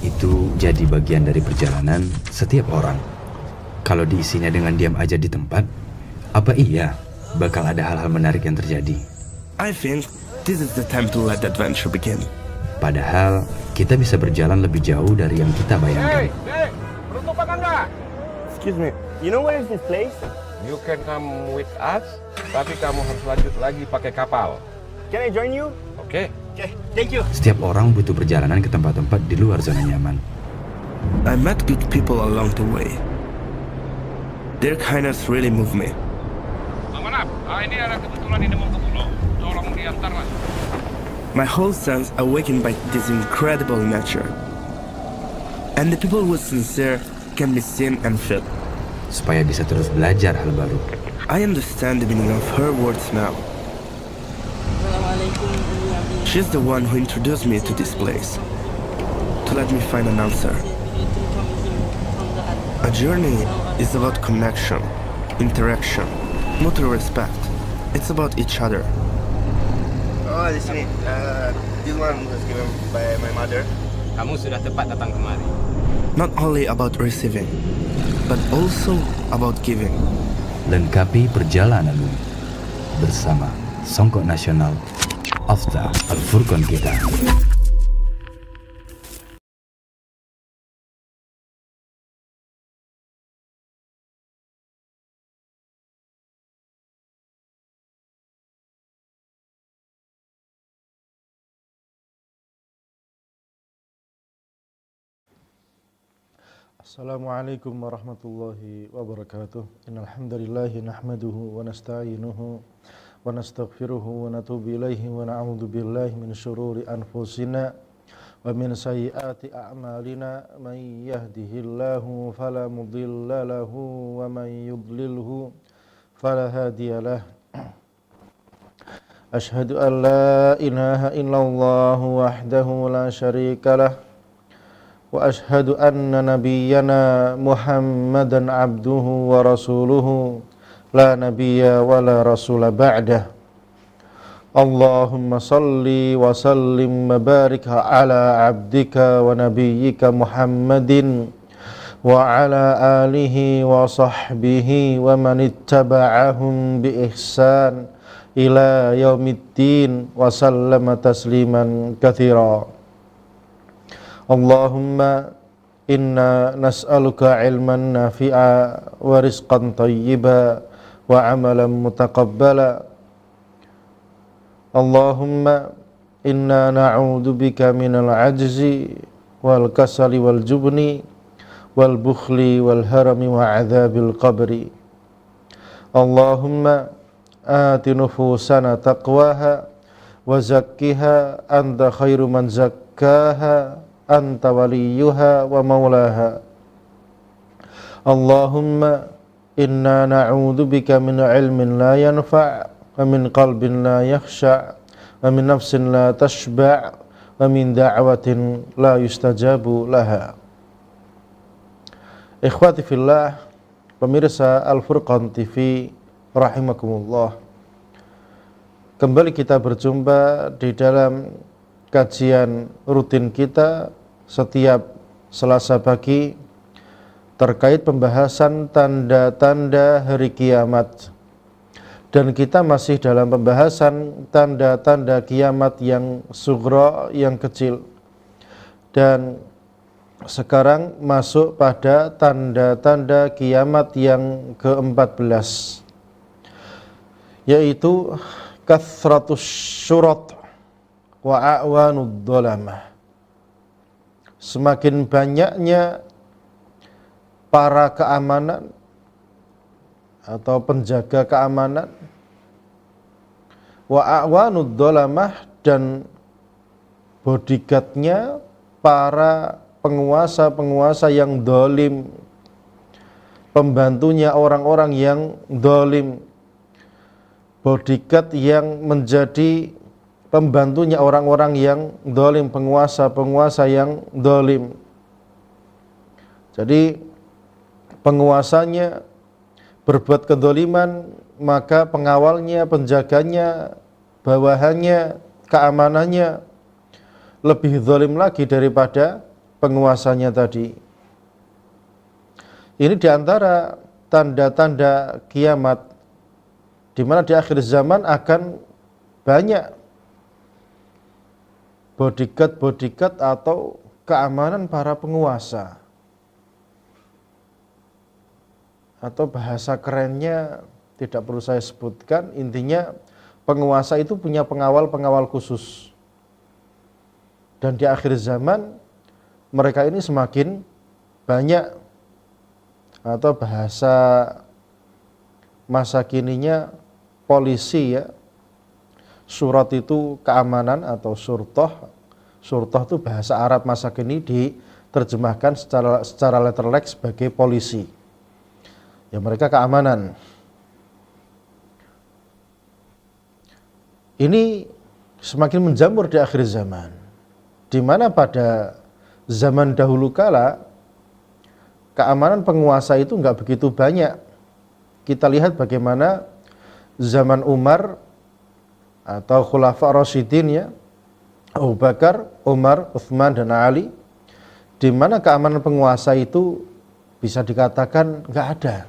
itu jadi bagian dari perjalanan setiap orang. Kalau diisinya dengan diam aja di tempat, apa iya bakal ada hal-hal menarik yang terjadi? I think this is the time to let the adventure begin. Padahal kita bisa berjalan lebih jauh dari yang kita bayangkan. Hey, beruntung apa enggak? Excuse me, you know where is this place? You can come with us, tapi kamu harus lanjut lagi pakai kapal. Can I join you? Oke? Okay, thank you. Setiap orang butuh perjalanan ke tempat-tempat di luar zona nyaman. I met good people along the way. Their kindness really moved me. Amanap, ini ada kebetulan ini mau ke pulau. Tolong diantarlah. My whole sense awakened by this incredible nature. And the people who were sincere can be seen and felt. Supaya bisa terus belajar hal baru. I understand the meaning of her words now. She's the one who introduced me to this place, to let me find an answer. A journey is about connection, interaction, mutual respect. It's about each other. Oh, di sini. This one was given by my mother. Kamu sudah tepat datang kemari. Not only about receiving, but also about giving. Lengkapi perjalananmu bersama Songkok Nasional Afta Al-Furqan kita. Assalamualaikum warahmatullahi wabarakatuh. Innal hamdalillahi nahmaduhu wa nasta'inuhu wa nastaghfiruhu wa natubu ilaihi wa na'udzu billahi min syururi anfusina wa min sayyiati a'malina. Man yahdihillahu fala mudilla lahu wa man yudlilhu fala hadiyalah. Asyhadu an la ilaha illallah wahdahu la syarikalah wa ashhadu anna nabiyyana Muhammadan abduhu wa rasuluhu la nabiyya wa la rasula ba'dah. Allahumma salli wa sallim wa barik ala abdika wa nabiyyika Muhammadin wa ala alihi wa sahbihi wa man ittaba'ahum bi ihsan ila yaumiddin wa sallama tasliman katsira. Allahumma inna nas'aluka ilman nafi'a wa rizqan tayyiba wa amalan mutaqabbala. Allahumma inna na'udzu bika minal ajzi wal kasali wal jubni wal bukhli wal harami wa adzabil qabri. Allahumma ati nufusana taqwaha wa zakkiha anta khairu man zakkaha anta waliyuha wa maulaha. Allahumma inna na'udzu bika min ilmin la yanfa' wa min qalbin la yakhsha' wa min nafsin la tashba' wa min da'watin la yustajabu laha. Ikhwati fillah, pemirsa Al-Furqan TV rahimakumullah. Kembali kita berjumpa di dalam kajian rutin kita setiap Selasa pagi terkait pembahasan tanda-tanda hari kiamat. Dan kita masih dalam pembahasan tanda-tanda kiamat yang sughra, yang kecil. Dan sekarang masuk pada tanda-tanda kiamat yang ke-14, yaitu kathratus syurat wa a'wanud dhalamah. Semakin banyaknya para keamanan atau penjaga keamanan, wa a'wanud dhalamah, dan bodyguardnya para penguasa-penguasa yang dolim, pembantunya orang-orang yang dolim, bodyguard yang menjadi pembantunya orang-orang yang dolim, penguasa-penguasa yang dolim. Jadi penguasanya berbuat kedoliman, maka pengawalnya, penjaganya, bawahannya, keamanannya lebih dolim lagi daripada penguasanya tadi. Ini diantara tanda-tanda kiamat, di mana di akhir zaman akan banyak bodyguard atau keamanan para penguasa. Atau bahasa kerennya tidak perlu saya sebutkan, intinya penguasa itu punya pengawal-pengawal khusus. Dan di akhir zaman mereka ini semakin banyak, atau bahasa masa kininya polisi ya. Surat itu keamanan atau surtoh. Surtoh itu bahasa Arab masa kini diterjemahkan secara letterlek sebagai polisi. Ya, mereka keamanan. Ini semakin menjamur di akhir zaman, di mana pada zaman dahulu kala keamanan penguasa itu nggak begitu banyak. Kita lihat bagaimana zaman Umar atau Khulafa Rasyidin ya, Abu Bakar, Umar, Utsman dan Ali, di mana keamanan penguasa itu bisa dikatakan nggak ada.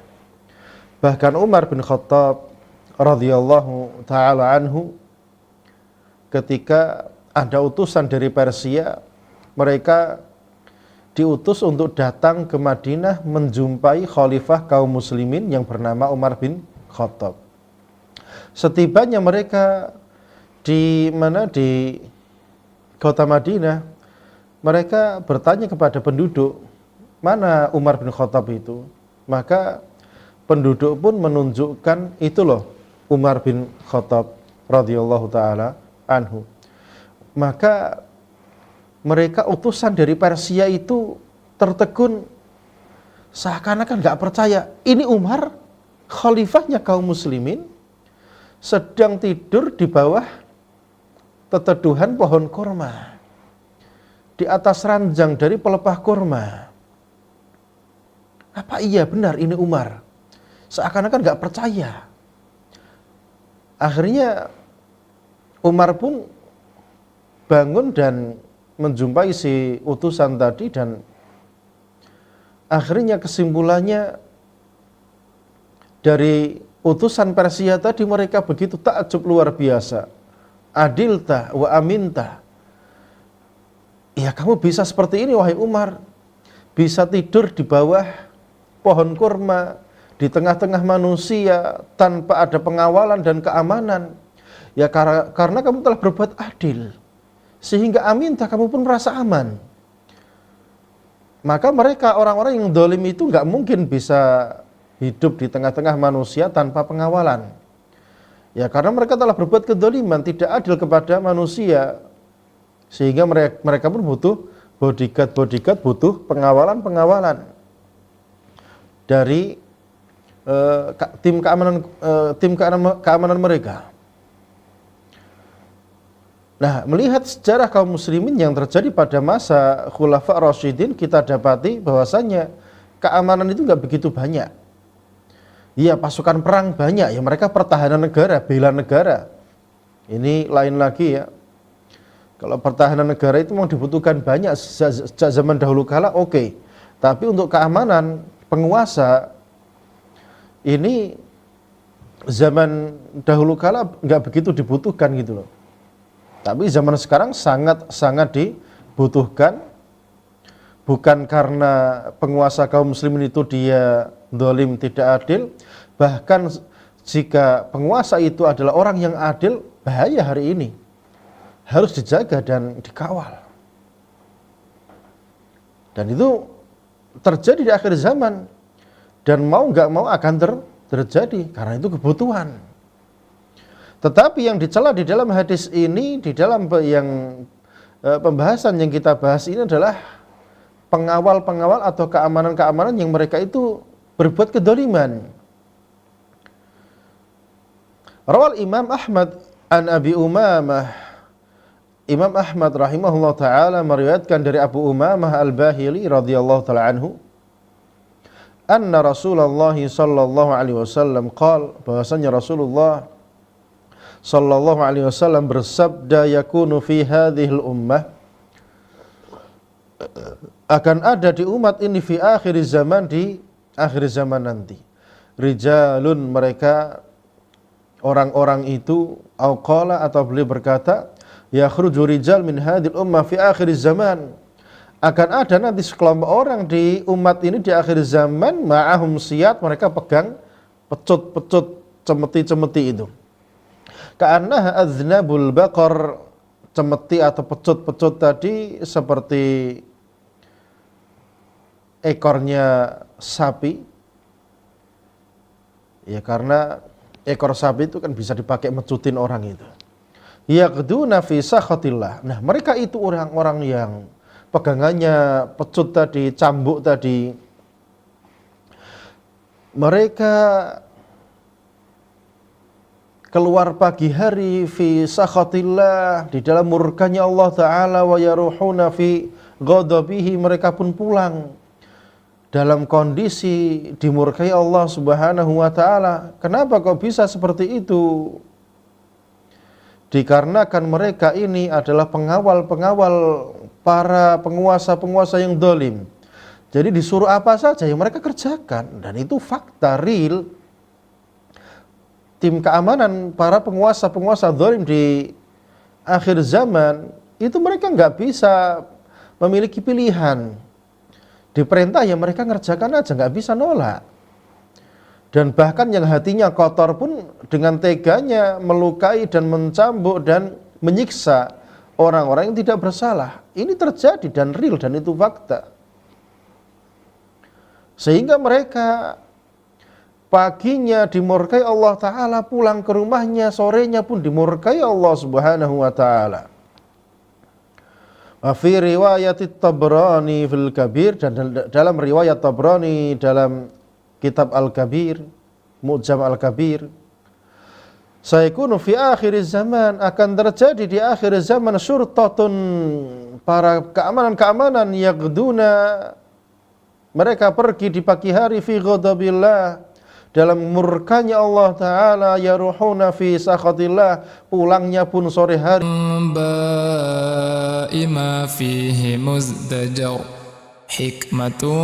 Bahkan Umar bin Khattab radhiyallahu taala anhu, ketika ada utusan dari Persia, mereka diutus untuk datang ke Madinah menjumpai khalifah kaum muslimin yang bernama Umar bin Khattab. Setibanya mereka di kota Madinah, mereka bertanya kepada penduduk, mana Umar bin Khattab itu? Maka penduduk pun menunjukkan, itu loh Umar bin Khattab radhiyallahu taala anhu. Maka mereka utusan dari Persia itu tertegun, seakan-akan gak percaya, ini Umar khalifahnya kaum muslimin sedang tidur di bawah teteduhan pohon kurma, di atas ranjang dari pelepah kurma. Apa iya benar ini Umar? Seakan-akan gak percaya. Akhirnya Umar pun bangun dan menjumpai si utusan tadi, dan akhirnya kesimpulannya dari utusan Persia tadi, mereka begitu takjub luar biasa. Adilta wa aminta. Ya, kamu bisa seperti ini wahai Umar, bisa tidur di bawah pohon kurma di tengah-tengah manusia tanpa ada pengawalan dan keamanan. Ya karena kamu telah berbuat adil, sehingga aminta, kamu pun merasa aman. Maka mereka, orang-orang yang dolim itu nggak mungkin bisa hidup di tengah-tengah manusia tanpa pengawalan. Ya karena mereka telah berbuat kedoliman, tidak adil kepada manusia, sehingga mereka pun butuh bodyguard, butuh pengawalan dari tim keamanan mereka. Nah, melihat sejarah kaum muslimin yang terjadi pada masa Khulafa Rasyidin, kita dapati bahwasanya keamanan itu nggak begitu banyak. Iya, pasukan perang banyak, ya mereka pertahanan negara, bela negara. Ini lain lagi ya. Kalau pertahanan negara itu memang dibutuhkan banyak sejak zaman dahulu kala, oke. Tapi untuk keamanan penguasa, ini zaman dahulu kala nggak begitu dibutuhkan gitu loh. Tapi zaman sekarang sangat dibutuhkan, bukan karena penguasa kaum muslimin itu dia zalim, tidak adil. Bahkan jika penguasa itu adalah orang yang adil, bahaya hari ini, harus dijaga dan dikawal. Dan itu terjadi di akhir zaman, dan mau nggak mau akan terjadi karena itu kebutuhan. Tetapi yang dicela di dalam hadis ini, di dalam pembahasan yang kita bahas ini adalah pengawal-pengawal atau keamanan-keamanan yang mereka itu berbuat kedoliman. Rawal Imam Ahmad an Abi Umamah. Imam Ahmad rahimahullah ta'ala meriwayatkan dari Abu Umamah al-Bahili radhiyallahu ta'ala anhu, anna Rasulullah sallallahu alaihi wasallam qala, bahwasanya Rasulullah sallallahu alaihi wasallam bersabda, yakunu fi hadhil ummah, akan ada di umat ini fi akhir zaman, di akhir zaman nanti. Rijalun, mereka orang-orang itu, au qala, atau beliau berkata, yakhruju rijal min hadhil ummah fi akhir zaman. Akan ada nanti sekelompok orang di umat ini di akhir zaman, ma'ahum siyat, mereka pegang pecut-pecut, cemeti-cemeti itu. Ka'annaha aznabul baqar, cemeti atau pecut-pecut tadi seperti ekornya sapi. Ya, karena ekor sapi itu kan bisa dipakai mecutin orang itu. Yaqduna fi sakhatillah. Nah, mereka itu orang-orang yang pegangannya pecut tadi, cambuk tadi, mereka keluar pagi hari fi sakhatillah, di dalam murkanya Allah Ta'ala, wa yaruhuna fi ghadabihi, mereka pun pulang dalam kondisi dimurkai Allah Subhanahu wa Ta'ala. Kenapa kok bisa seperti itu? Dikarenakan mereka ini adalah pengawal-pengawal para penguasa-penguasa yang dolim. Jadi disuruh apa saja yang mereka kerjakan, dan itu fakta real. Tim keamanan para penguasa-penguasa dolim di akhir zaman itu mereka nggak bisa memiliki pilihan. Diperintah ya mereka ngerjakan aja, nggak bisa nolak. Dan bahkan yang hatinya kotor pun dengan teganya melukai dan mencambuk dan menyiksa orang-orang yang tidak bersalah. Ini terjadi dan real, dan itu fakta. Sehingga mereka paginya dimurkai Allah Ta'ala, pulang ke rumahnya, sorenya pun dimurkai Allah Subhanahu wa Ta'ala. Wa fi riwayat Tabrani fil Kabir, dan dalam riwayat Tabrani dalam kitab Al-Kabir, Mu'jam Al-Kabir, sayakunu fi akhir zaman, akan terjadi di akhir zaman syurtatun, para keamanan-keamanan, yaghduna, mereka pergi di pagi hari, fi ghadabillah, dalam murkanya Allah Ta'ala, yaruhuna fi sakhatillah, pulangnya pun sore hari. Ba'ima fihi muzdajar, hikmatun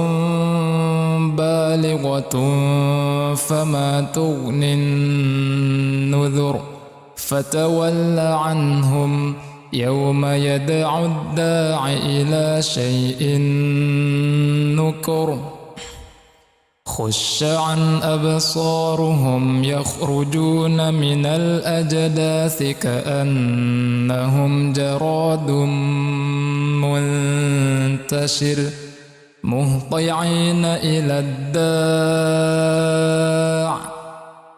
balighatun, fama tughnin nudhur, fatawalla anhum yawma yad'u ad-da'i ila shay'in nukur. خش عن أبصارهم يخرجون من الأجداث كأنهم جراد منتشر مهطعين إلى الداع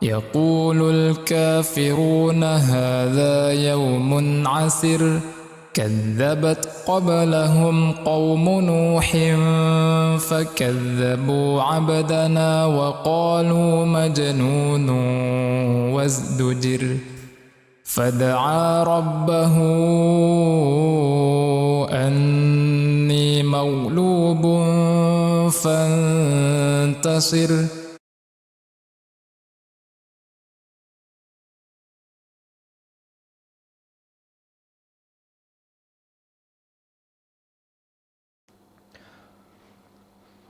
يقول الكافرون هذا يوم عسر كذبت قبلهم قوم نوح فكذبوا عبدنا وقالوا مجنون وازدجر فدعا ربه أني مغلوب فانتصر.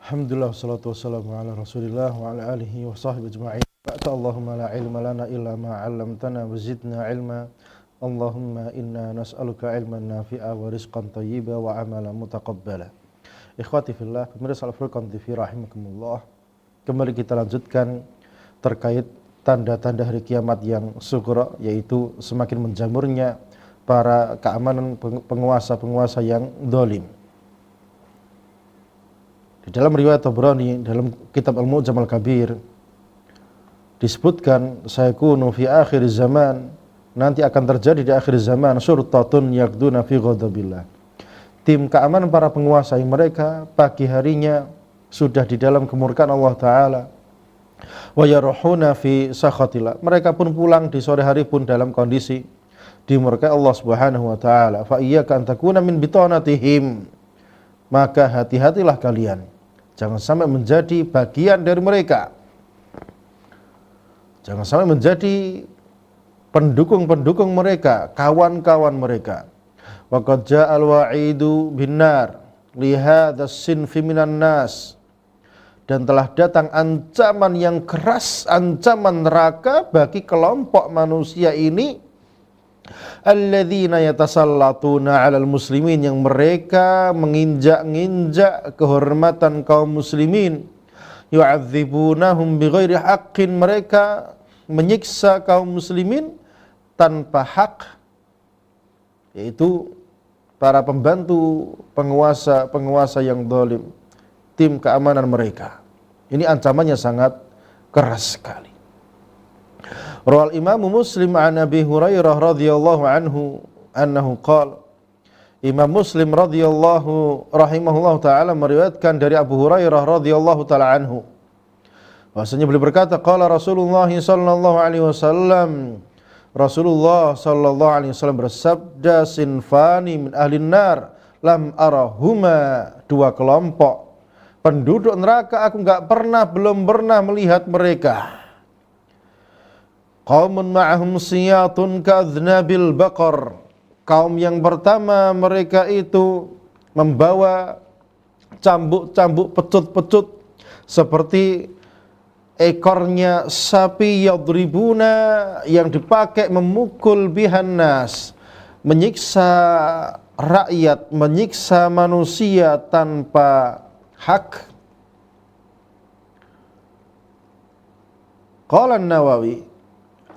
Alhamdulillah, wassalatu wassalamu ala rasulillah wa ala alihi wa sahbihi ajma'in. Allahumma la ilma lana illa ma 'allamtana wa zidna ilma. Allahumma inna nas'aluka ilman nafi'a wa rizqan thayyiba wa amalan mutaqabbala. Ikhwati fillah, pemirsa Al-Furqan TV rahimakumullah. Kembali kita lanjutkan terkait tanda-tanda hari kiamat yang sughra, yaitu semakin menjamurnya para keamanan penguasa-penguasa yang dolim. Di dalam riwayat Tabrani dalam kitab Al-Mu'jam Al-Kabir disebutkan, sayakunu fi akhir zaman, nanti akan terjadi di akhir zaman, syurtatun yaqduna fi ghadabillah, tim keamanan para penguasa yang mereka pagi harinya sudah di dalam kemurkaan Allah Ta'ala, wa yaruhuna fi sakhatillah, mereka pun pulang di sore hari pun dalam kondisi dimurkai Allah Subhanahu wa Ta'ala. Fa iyyaka an takuna min bitanatihim, maka hati-hatilah kalian, jangan sampai menjadi bagian dari mereka, jangan sampai menjadi pendukung-pendukung mereka, kawan-kawan mereka. Wa qad ja'al wa'idu binnar, lihadzal sinfi minan nas, dan telah datang ancaman yang keras, ancaman neraka bagi kelompok manusia ini, alladzina yatasallatuna 'alal muslimin, yang mereka menginjak-injak kehormatan kaum muslimin, yu'adzibunahum bighairi haqqin, mereka menyiksa kaum muslimin tanpa hak, yaitu para pembantu penguasa yang zalim, tim keamanan mereka. Ini ancamannya sangat keras sekali. Rawal Imam Muslim an Abi Hurairah radhiyallahu anhu annahu qala, Imam Muslim rahimahullahu taala meriwayatkan dari Abu Hurairah radhiyallahu taala anhu, bahwasanya beliau berkata, qala Rasulullah sallallahu alaihi wasallam, Rasulullah sallallahu alaihi wasallam bersabda, sinfani min ahlin nar lam arahuma, dua kelompok penduduk neraka aku belum pernah melihat mereka. Qaumun ma'ahum siyatun ka'adznabil baqar, kaum yang pertama mereka itu membawa cambuk-cambuk pecut-pecut seperti ekornya sapi, yadribuna, yang dipakai memukul bihan nas, menyiksa rakyat, menyiksa manusia tanpa hak. Qala An-Nawawi,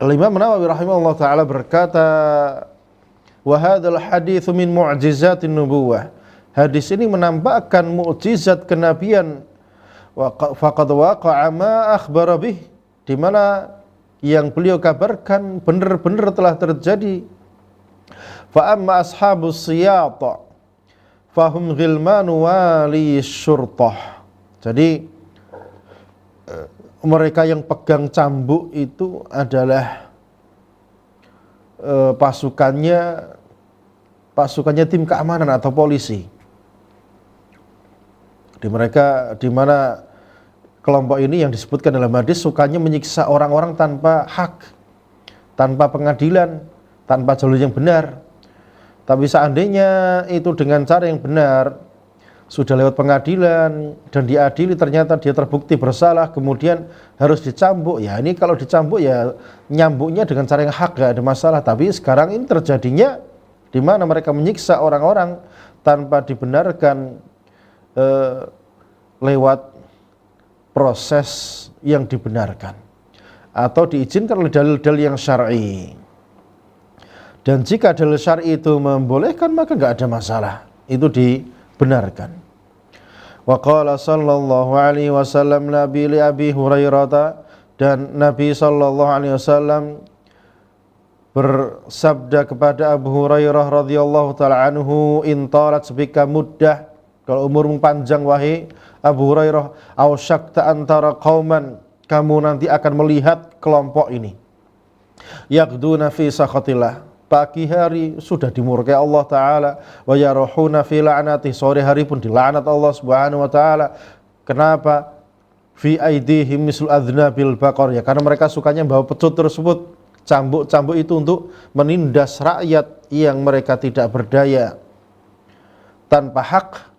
Imam Nawawi rahimahullah ta'ala berkata, wa hadzal hadits min mu'jizatin nubuwah, hadis ini menampakkan mukjizat kenabian. Faqad waqa'a ma akhbara bih, di mana yang beliau kabarkan benar-benar telah terjadi. Fa amma ashabus siyat fahum ghilmanu wali syurtah, jadi mereka yang pegang cambuk itu adalah pasukannya tim keamanan atau polisi. Di mana kelompok ini yang disebutkan dalam hadis sukanya menyiksa orang-orang tanpa hak, tanpa pengadilan, tanpa jalur yang benar. Tapi seandainya itu dengan cara yang benar, sudah lewat pengadilan dan diadili, ternyata dia terbukti bersalah, kemudian harus dicambuk. Ya ini kalau dicambuk ya nyambuknya dengan cara yang hak, gak ada masalah. Tapi sekarang ini terjadinya di mana mereka menyiksa orang-orang tanpa dibenarkan lewat proses yang dibenarkan atau diizinkan oleh dalil-dalil yang syar'i. Dan jika dalil syar'i itu membolehkan, maka enggak ada masalah, itu dibenarkan. Wa qala sallallahu alaihi wasallam Nabi li Abi Hurairah, dan Nabi sallallahu alaihi wasallam bersabda kepada Abu Hurairah radhiyallahu taala anhu, intarat bika muddah, kalau umurmu panjang wahai Abu Hurairah, ausyakta antara qauman, kamu nanti akan melihat kelompok ini, yaqduna fi sakhatillah, pagi hari sudah dimurkai Allah Ta'ala, wa yaruhuna fi la'nati, sore hari pun dilaknat Allah Subhanahu wa Ta'ala. Kenapa? Fi aidihim mislu adznabil baqar, ya karena mereka sukanya bawa pecut tersebut, cambuk-cambuk itu untuk menindas rakyat yang mereka tidak berdaya tanpa hak.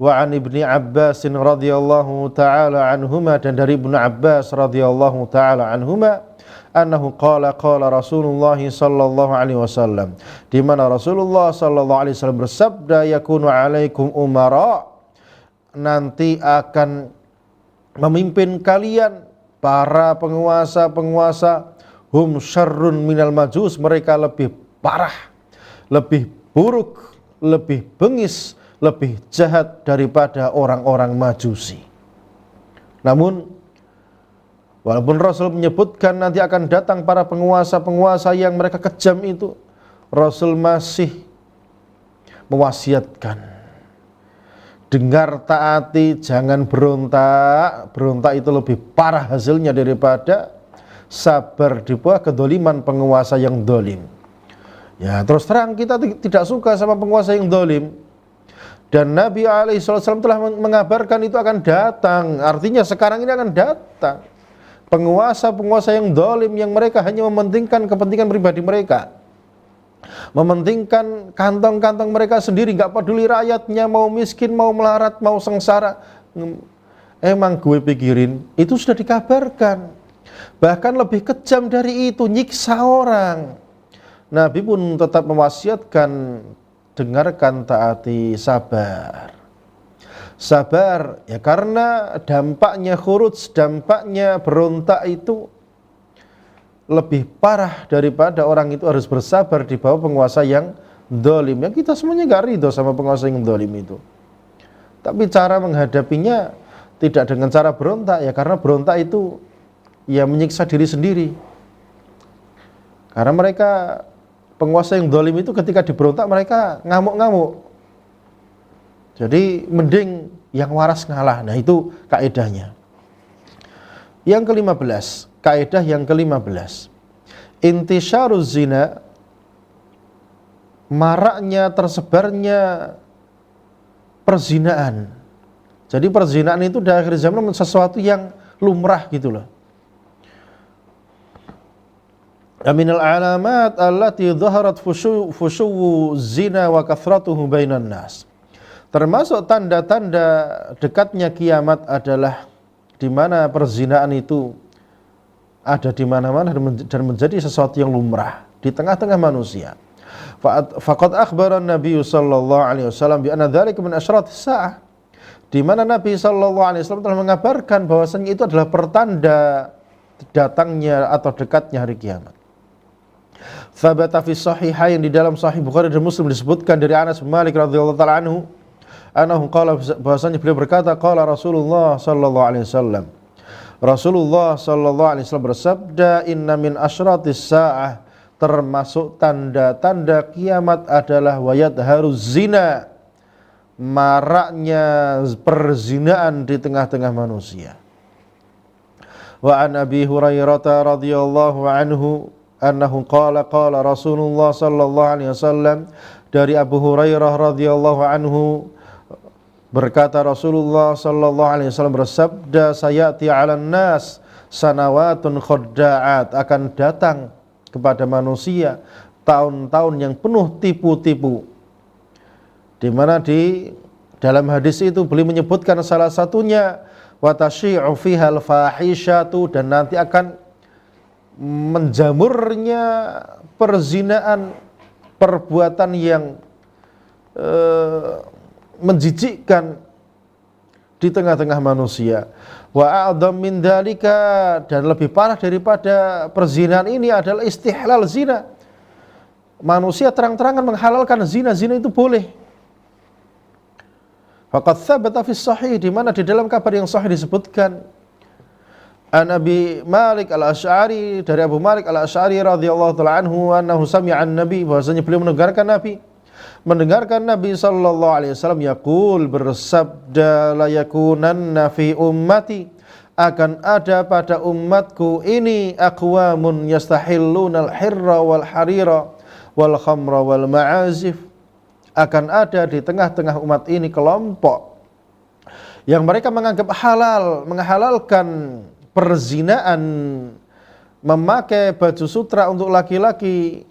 Wa an Ibni Abbas radhiyallahu ta'ala anhuma, dan dari Ibnu Abbas radhiyallahu ta'ala anhuma, annahu qala Rasulullah sallallahu alaihi wasallam, di mana Rasulullah sallallahu alaihi wasallam bersabda, yakunu alaikum umara, nanti akan memimpin kalian para penguasa-penguasa, hum syarrun minal majus, mereka lebih parah, lebih buruk, lebih bengis, lebih jahat daripada orang-orang Majusi. Namun walaupun Rasul menyebutkan nanti akan datang para penguasa-penguasa yang mereka kejam itu, Rasul masih mewasiatkan, dengar taati, jangan berontak. Berontak itu lebih parah hasilnya daripada sabar di bawah kedoliman penguasa yang dolim. Ya terus terang kita tidak suka sama penguasa yang dolim, dan Nabi SAW telah mengabarkan itu akan datang. Artinya sekarang ini akan datang penguasa-penguasa yang dolim, yang mereka hanya mementingkan kepentingan pribadi mereka. mementingkan kantong-kantong mereka sendiri, nggak peduli rakyatnya mau miskin, mau melarat, mau sengsara. Emang gue pikirin, itu sudah dikabarkan. Bahkan lebih kejam dari itu, nyiksa orang. Nabi pun tetap mewasiatkan, dengarkan, taati, sabar. Sabar, ya karena dampaknya khuruj, dampaknya berontak itu lebih parah daripada orang itu harus bersabar di bawah penguasa yang zalim. Ya kita semuanya gak ridho sama penguasa yang zalim itu. Tapi cara menghadapinya tidak dengan cara berontak, ya karena berontak itu ya menyiksa diri sendiri. Karena mereka, penguasa yang zalim itu ketika diberontak mereka ngamuk-ngamuk. Jadi mending yang waras ngalah. Nah itu kaedahnya. Yang ke-15, kaedah yang ke-15. Intisyaruz zina, maraknya, tersebarnya perzinaan. Jadi perzinaan itu di akhir zaman sesuatu yang lumrah gitu loh. Aminal alamat allati dhaharat fushuwu zina wa kathratuhu bainan nas. Termasuk tanda-tanda dekatnya kiamat adalah di mana perzinaan itu ada di mana-mana dan menjadi sesuatu yang lumrah di tengah-tengah manusia. Faqad akhbara Nabi sallallahu alaihi wasallam bi anna dzalika min asyratis saah. Di mana Nabi sallallahu alaihi wasallam telah mengabarkan bahwasanya itu adalah pertanda datangnya atau dekatnya hari kiamat. Tsabata fi sahihain, di dalam Sahih Bukhari dan Muslim disebutkan dari Anas bin Malik radhiyallahu taala anhu, qala, bahwasanya beliau berkata, qala Rasulullah sallallahu alaihi wasallam, Rasulullah sallallahu alaihi wasallam bersabda, inna min asyratis saah, termasuk tanda-tanda kiamat adalah wayadharuz zina, maraknya perzinaan di tengah-tengah manusia. Wa an Abi Hurairah radhiyallahu anhu annahu qala qala Rasulullah sallallahu alaihi wasallam, dari Abu Hurairah radhiyallahu anhu berkata Rasulullah sallallahu alaihi wasallam bersabda, sayati 'alan nas sanawatun khadda'at, akan datang kepada manusia tahun-tahun yang penuh tipu-tipu. Di mana di dalam hadis itu beliau menyebutkan salah satunya wa tashi'u fiha al-fahishatu, dan nanti akan menjamurnya perzinaan, perbuatan yang menjijikkan di tengah-tengah manusia. Wa a'dzam min dzalika, dan lebih parah daripada perzinaan ini adalah istihlal zina. Manusia terang-terangan menghalalkan zina, zina itu boleh. Faqad tsabata fi sahih, di mana di dalam kabar yang sahih disebutkan an Abi Malik al-Asy'ari, dari Abu Malik al-Asy'ari radhiyallahu ta'ala anhu, annahu sami'a an-nabi, bahwasanya beliau mendengarkan Nabi sallallahu alaihi wasallam yaqul, bersabda, la yakunanna fi ummati, akan ada pada umatku ini aqwamun yastahilluna al-hirra wal harira wal khamra wal ma'azif, akan ada di tengah-tengah umat ini kelompok yang mereka menganggap halal, menghalalkan perzinaan, memakai baju sutra untuk laki-laki,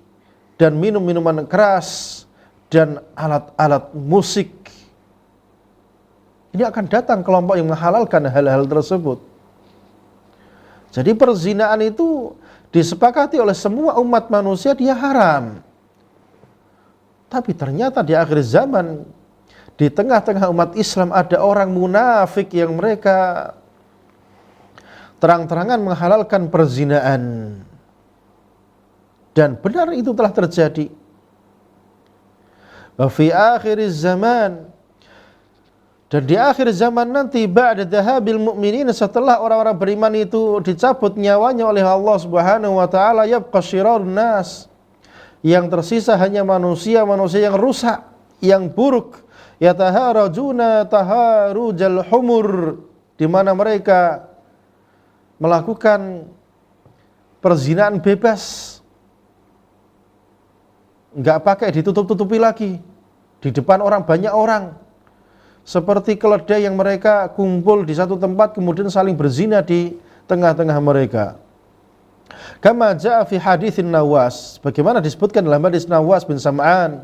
dan minum minuman keras, dan alat-alat musik. Ini akan datang kelompok yang menghalalkan hal-hal tersebut. Jadi perzinaan itu disepakati oleh semua umat manusia, dia haram. Tapi ternyata di akhir zaman, di tengah-tengah umat Islam ada orang munafik yang mereka terang-terangan menghalalkan perzinaan. Dan benar itu telah terjadi. Wa fi akhir zaman, dan di akhir zaman nanti, ba'da dhahabil mu'minin, setelah orang-orang beriman itu dicabut nyawanya oleh Allah Subhanahu wa taala, yabqa syirarun nas, yang tersisa hanya manusia-manusia yang rusak, yang buruk, yataharajuna taharujal humur, di mana mereka melakukan perzinaan bebas, nggak pakai ditutup-tutupi lagi di depan orang, banyak orang, seperti keledai yang mereka kumpul di satu tempat kemudian saling berzina di tengah-tengah mereka. Kama jaa fi haditsin Nawas, bagaimana disebutkan dalam hadis Nawas bin Sam'an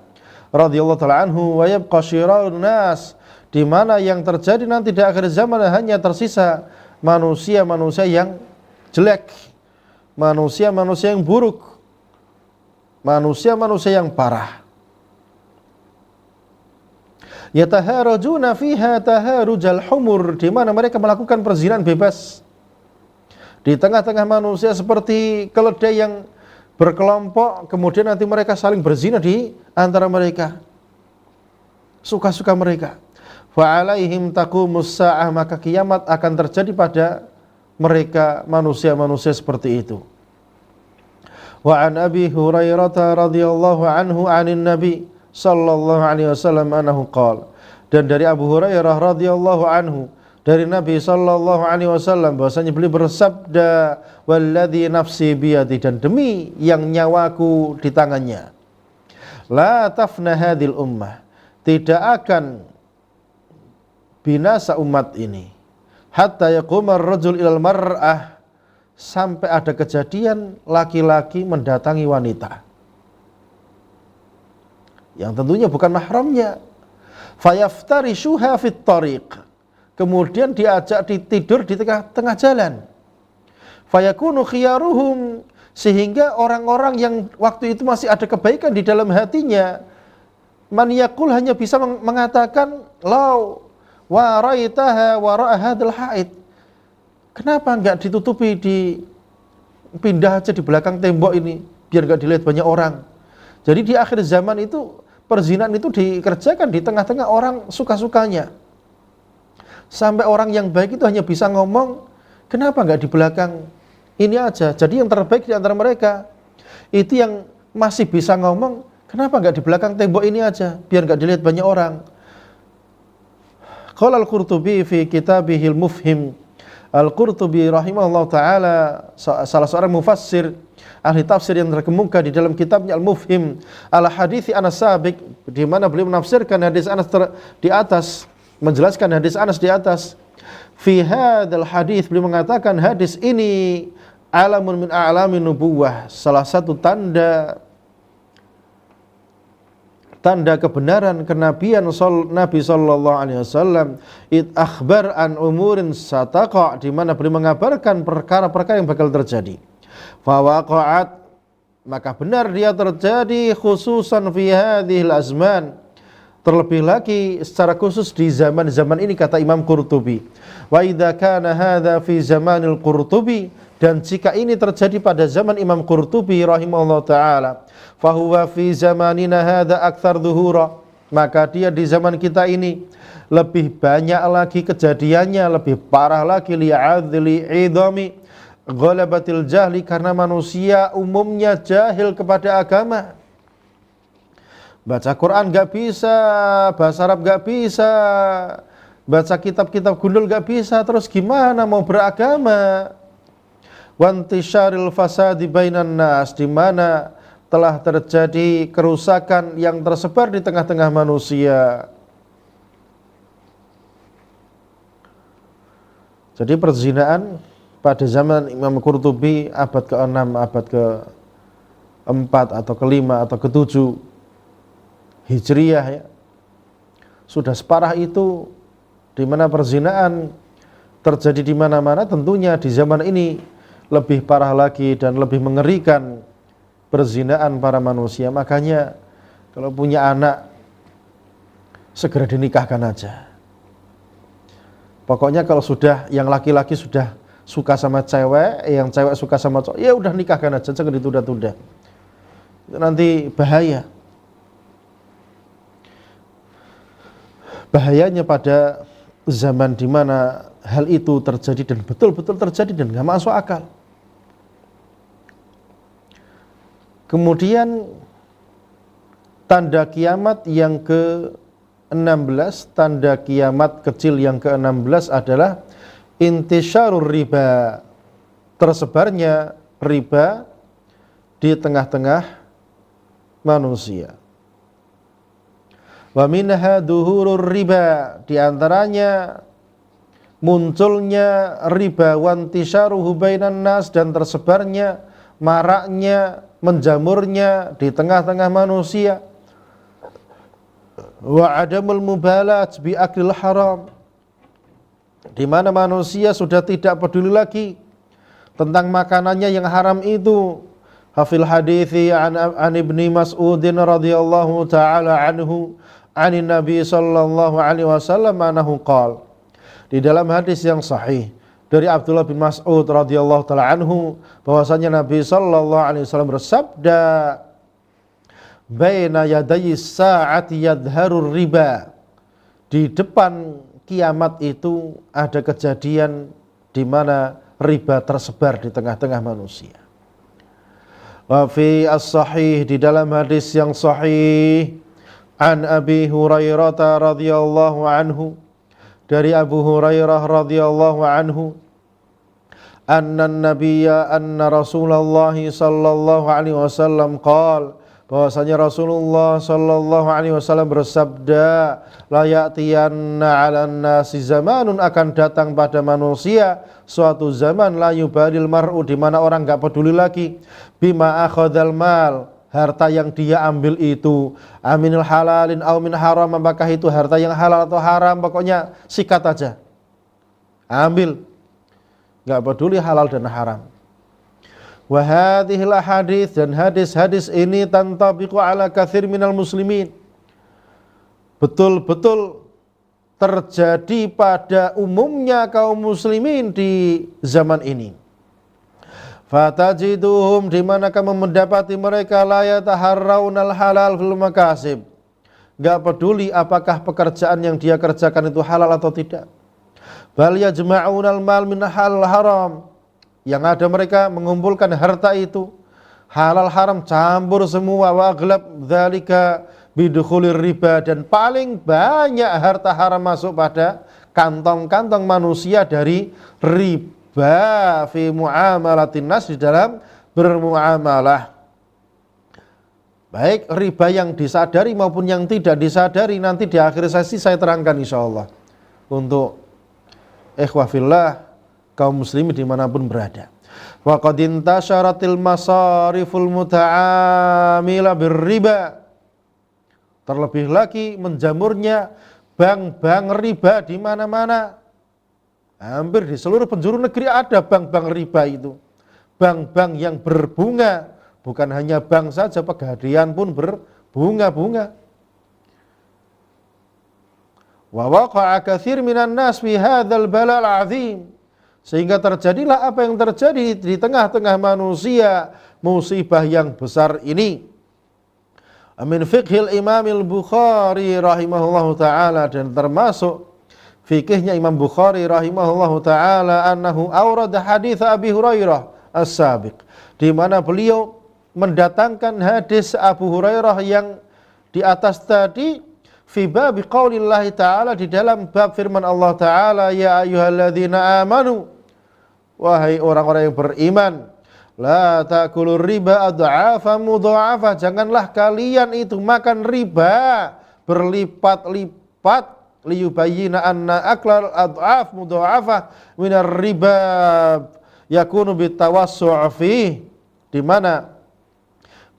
radhiyallahu taala anhu, wa yabqa syirarun nas, di mana yang terjadi nanti di akhir zaman hanya tersisa manusia-manusia yang jelek, manusia-manusia yang buruk, manusia-manusia yang parah. Yataharajuna fiha taharujal humur, di mana mereka melakukan perzinahan bebas di tengah-tengah manusia seperti keledai yang berkelompok, kemudian nanti mereka saling berzina di antara mereka, suka-suka mereka. Fa alaihim taqumus saah, maka kiamat akan terjadi pada mereka, manusia-manusia seperti itu. Wa an Abi Hurairah radhiyallahu anhu 'anil Nabi sallallahu alaihi wasallam annahu qala, dan dari Abu Hurairah radhiyallahu anhu dari Nabi sallallahu alaihi wasallam bahwasanya beliau bersabda, walladzi nafsi biyadi, dan demi yang nyawaku di tangannya, la tafna hadhil ummah, tidak akan binasa umat ini, hatta yaqumar rajul ilal mar'ah, sampai ada kejadian laki-laki mendatangi wanita yang tentunya bukan mahramnya, fayaftarishuha fit tariq, kemudian diajak tidur di tengah-tengah jalan, fayakunu khiyaruhum, sehingga orang-orang yang waktu itu masih ada kebaikan di dalam hatinya, man yaqul, hanya bisa mengatakan, law waraitaha wara'a hadzal haid, kenapa enggak ditutupi, dipindah aja di belakang tembok ini biar enggak dilihat banyak orang. Jadi di akhir zaman itu perzinahan itu dikerjakan di tengah-tengah orang suka-sukanya. Sampai orang yang baik itu hanya bisa ngomong, kenapa enggak di belakang ini aja. Jadi yang terbaik di antara mereka itu yang masih bisa ngomong, kenapa enggak di belakang tembok ini aja biar enggak dilihat banyak orang. Qala Al-Qurtubi fi kitabihil Mufhim, Al-Qurtubi rahimahullah ta'ala, salah seorang mufassir, ahli tafsir yang terkemuka, di dalam kitabnya Al-Mufhim ala hadithi Anas Sabiq, di mana beliau menafsirkan hadis Anas di atas, menjelaskan hadis Anas di atas. Fi hadzal hadis, beliau mengatakan hadis ini alamun min a'lamin nubuwah, salah satu tanda kebenaran kenabian Nabi sallallahu alaihi wasallam, id akhbar an umurin sataqa, di mana beliau mengabarkan perkara-perkara yang bakal terjadi. Fa waqa'at, maka benar dia terjadi, khususan fi hadhil azman, terlebih lagi secara khusus di zaman-zaman ini, kata Imam Qurtubi. Wa idza kana hadza fi zamanil Qurtubi, dan jika ini terjadi pada zaman Imam Qurtubi rahimahullah ta'ala, fahuwa fi zamanina hadza aktsar dhuhura, maka dia di zaman kita ini lebih banyak lagi kejadiannya, lebih parah lagi, li'adzli idami ghalabatil jahli, karena manusia umumnya jahil kepada agama. Baca Quran gak bisa, bahasa Arab gak bisa, baca kitab-kitab gundul gak bisa, terus gimana mau beragama? Wantisyaril fasadi bainan nas, di mana telah terjadi kerusakan yang tersebar di tengah-tengah manusia. Jadi perzinahan pada zaman Imam Qurtubi abad ke-6, abad ke-4 atau ke-5 atau ke-7 Hijriyah ya, sudah separah itu, di mana perzinahan terjadi di mana-mana. Tentunya di zaman ini lebih parah lagi dan lebih mengerikan perzinahan para manusia. Makanya kalau punya anak segera dinikahkan aja. Pokoknya kalau sudah yang laki-laki sudah suka sama cewek, yang cewek suka sama cowok, ya udah nikahkan aja, jangan ditunda-tunda. Itu nanti bahaya. Bahayanya pada zaman di mana hal itu terjadi dan betul-betul terjadi dan nggak masuk akal. Kemudian tanda kiamat yang ke-16, tanda kiamat kecil yang ke-16 adalah intisyarur riba, tersebarnya riba di tengah-tengah manusia. Wa minha duhurur riba, di antaranya munculnya riba, wantisyaruhu bainan nas, dan tersebarnya maraknya, menjamurnya di tengah-tengah manusia. Wa adamul mubalat bi aklil haram, di mana manusia sudah tidak peduli lagi tentang makanannya yang haram itu. Hafil hadithi an ibni Mas'udin radhiyallahu ta'ala anhu anin Nabi sallallahu alaihi wasallam anahu qala, di dalam hadis yang sahih dari Abdullah bin Mas'ud radhiyallahu ta'ala anhu bahwasanya Nabi sallallahu alaihi wasallam bersabda, baina yadayi sa'ati yadharur riba, di depan kiamat itu ada kejadian di mana riba tersebar di tengah-tengah manusia. Wa fi as-sahih, di dalam hadis yang sahih, an Abi Hurairah radhiyallahu anhu, dari Abu Hurairah radhiyallahu anhu, anna Rasulullah sallallahu alaihi wasallam qala, bahwasanya Rasulullah sallallahu alaihi wasallam bersabda, la ya'tiyanna 'alan nasi zamanun, akan datang pada manusia suatu zaman, la yubalil mar'u, di mana orang enggak peduli lagi, bima akhadhal mal, harta yang dia ambil itu, aminil halalin aw min haram, apakah itu harta yang halal atau haram, pokoknya sikat aja, ambil, enggak peduli halal dan haram. Wa hadhil ahadits, dan hadis-hadis ini tantabiqu ala katsir minal muslimin, betul-betul terjadi pada umumnya kaum muslimin di zaman ini. Fatajiduhum, di mana kamu mendapati mereka la yataharraunal halal fil makasib, enggak peduli apakah pekerjaan yang dia kerjakan itu halal atau tidak. Bal yajma'unal mal min halal haram, yang ada mereka mengumpulkan harta itu halal haram campur semua. Wa aghlab dzalika bidukhulir riba, dan paling banyak harta haram masuk pada kantong-kantong manusia dari riba, fi muamalatin nas, di dalam bermuamalah. Baik riba yang disadari maupun yang tidak disadari, nanti di akhir sesi saya terangkan insyaallah untuk ikhwah fillah kaum muslimin dimanapun berada. Wa qad intasyaratil masariful muta'amila birriba, terlebih lagi menjamurnya bank-bank riba di mana-mana. Hampir di seluruh penjuru negeri ada bank-bank riba itu. Bank-bank yang berbunga, bukan hanya bank saja, Pegadaian pun berbunga-bunga. Wa waqa'a katsir minan nas fi hadzal balal 'azim, sehingga terjadilah apa yang terjadi di tengah-tengah manusia, musibah yang besar ini. Amin fiqhil Imamil Bukhari rahimahullahu ta'ala, dan termasuk fikihnya Imam Bukhari rahimahullahu ta'ala, annahu awrada hadits Abi Hurairah as-sabiq, di mana beliau mendatangkan hadis Abu Hurairah yang di atas tadi, fi bab qaulillahi ta'ala, di dalam bab firman Allah ta'ala, ya ayyuhalladzina amanu, wahai orang-orang yang beriman, la ta'kulur riba ad'afa mudha'afa, janganlah kalian itu makan riba berlipat-lipat, liyubayyina anna aklal ad'af mudha'afa minar riba yakunu bitawassu' fi, di mana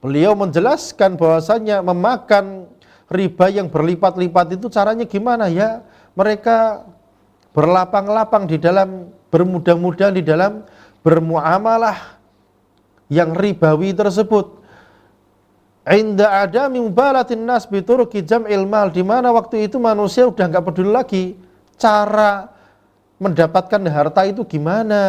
beliau menjelaskan bahwasanya memakan riba yang berlipat-lipat itu caranya gimana ya, mereka berlapang-lapang di dalam, bermudah-mudahan di dalam bermuamalah yang ribawi tersebut. Inda adami mubalatin nas bituruki jam'il mal, di mana waktu itu manusia udah enggak peduli lagi cara mendapatkan harta itu gimana.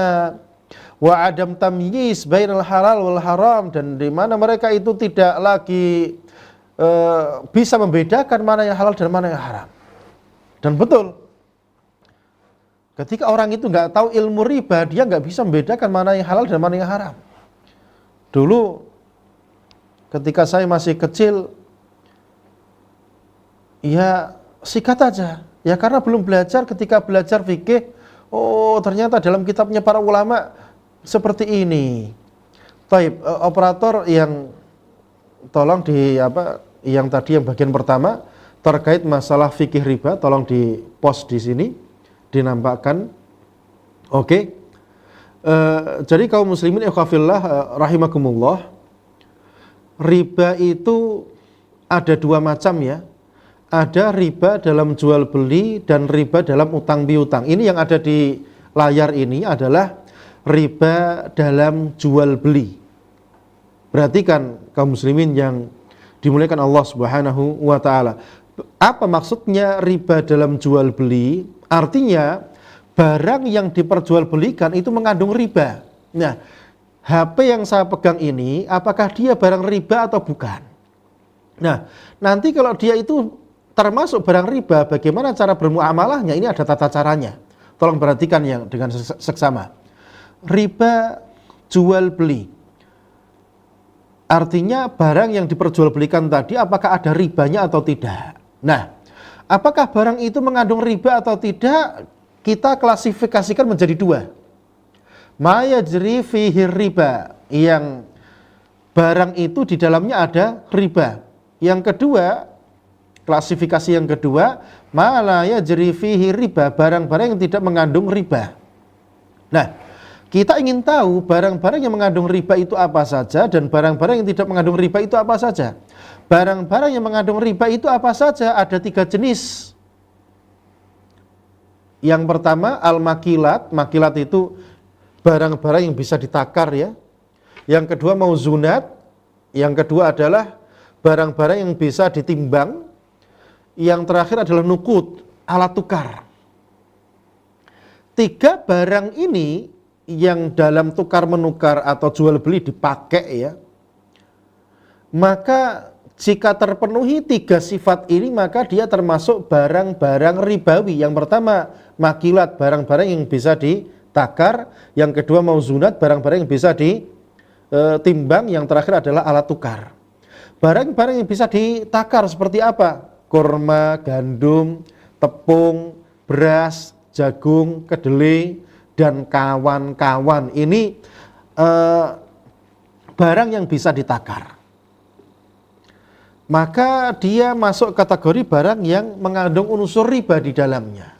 Wa adam tamyiz bainal halal wal haram, dan di mana mereka itu tidak lagi bisa membedakan mana yang halal dan mana yang haram. Dan betul, ketika orang itu nggak tahu ilmu riba, dia nggak bisa membedakan mana yang halal dan mana yang haram. Dulu ketika saya masih kecil, ya sikat aja, ya karena belum belajar. Ketika belajar fikih, oh ternyata dalam kitabnya para ulama seperti ini. Taib, operator yang tolong di yang tadi yang bagian pertama terkait masalah fikih riba, tolong di post di sini, dinampakkan. Oke. Jadi kaum muslimin ikhwafillah rahimakumullah, riba itu ada dua macam ya. Ada riba dalam jual beli dan riba dalam utang piutang. Ini yang ada di layar ini adalah riba dalam jual beli. Perhatikan kaum muslimin yang dimuliakan Allah Subhanahu wa taala. Apa maksudnya riba dalam jual beli? Artinya barang yang diperjualbelikan itu mengandung riba. Nah, HP yang saya pegang ini apakah dia barang riba atau bukan? Nah, nanti kalau dia itu termasuk barang riba, bagaimana cara bermuamalahnya? Ini ada tata caranya. Tolong perhatikan yang dengan seksama. Riba jual beli. Artinya barang yang diperjualbelikan tadi apakah ada ribanya atau tidak. Nah, apakah barang itu mengandung riba atau tidak? Kita klasifikasikan menjadi dua. Ma yajri fihi riba, yang barang itu di dalamnya ada riba. Yang kedua, klasifikasi yang kedua, ma la yajri fihi riba, barang-barang yang tidak mengandung riba. Nah, kita ingin tahu barang-barang yang mengandung riba itu apa saja dan barang-barang yang tidak mengandung riba itu apa saja. Barang-barang yang mengandung riba itu apa saja? Ada 3 jenis. Yang pertama al-makilat. Makilat itu barang-barang yang bisa ditakar ya. Yang kedua mauzunat. Yang kedua adalah barang-barang yang bisa ditimbang. Yang terakhir adalah nukut, alat tukar. 3 barang ini yang dalam tukar menukar atau jual beli dipakai ya, maka jika terpenuhi 3 sifat ini maka dia termasuk barang-barang ribawi. Yang pertama makilat, barang-barang yang bisa ditakar. Yang kedua mauzunat, barang-barang yang bisa ditimbang. Yang terakhir adalah alat tukar. Barang-barang yang bisa ditakar seperti apa? Kurma, gandum, tepung, beras, jagung, kedelai, dan kawan-kawan. Ini barang yang bisa ditakar. Maka dia masuk kategori barang yang mengandung unsur riba di dalamnya.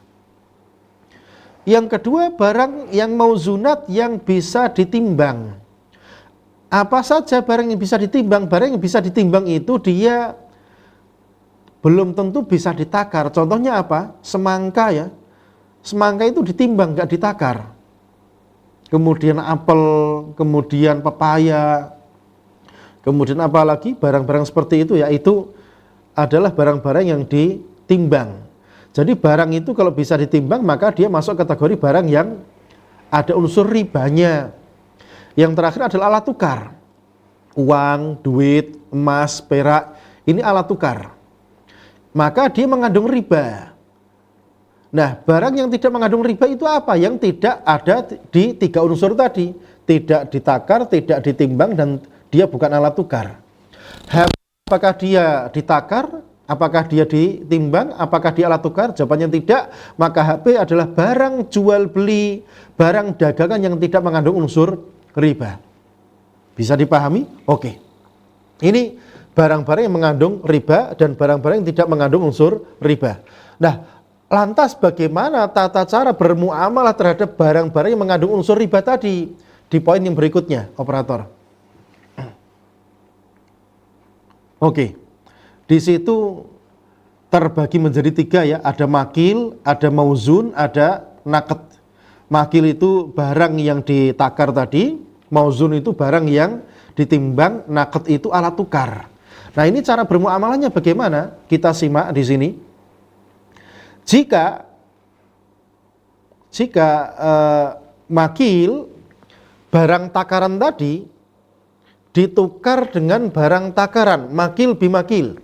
Yang kedua, barang yang mauzunat, yang bisa ditimbang. Apa saja barang yang bisa ditimbang? Barang yang bisa ditimbang itu dia belum tentu bisa ditakar. Contohnya apa? Semangka ya. Semangka itu ditimbang, nggak ditakar. Kemudian apel, kemudian pepaya, kemudian apa lagi? Barang-barang seperti itu, yaitu adalah barang-barang yang ditimbang. Jadi barang itu kalau bisa ditimbang maka dia masuk kategori barang yang ada unsur ribanya. Yang terakhir adalah alat tukar. Uang, duit, emas, perak, ini alat tukar. Maka dia mengandung riba. Nah, barang yang tidak mengandung riba itu apa? Yang tidak ada di 3 unsur tadi. Tidak ditakar, tidak ditimbang, dan dia bukan alat tukar. Apakah dia ditakar? Apakah dia ditimbang? Apakah dia alat tukar? Jawabannya tidak. Maka HP adalah barang jual beli, barang dagangan yang tidak mengandung unsur riba. Bisa dipahami? Oke. Ini barang-barang yang mengandung riba dan barang-barang yang tidak mengandung unsur riba. Nah, lantas bagaimana tata cara bermuamalah terhadap barang-barang yang mengandung unsur riba tadi? Di poin yang berikutnya, operator. Oke. Di situ terbagi menjadi 3 ya. Ada makil, ada mauzun, ada naqd. Makil itu barang yang ditakar tadi, mauzun itu barang yang ditimbang, naqd itu alat tukar. Nah, ini cara bermuamalahnya bagaimana? Kita simak di sini. Jika makil, barang takaran tadi ditukar dengan barang takaran, makil bimakil.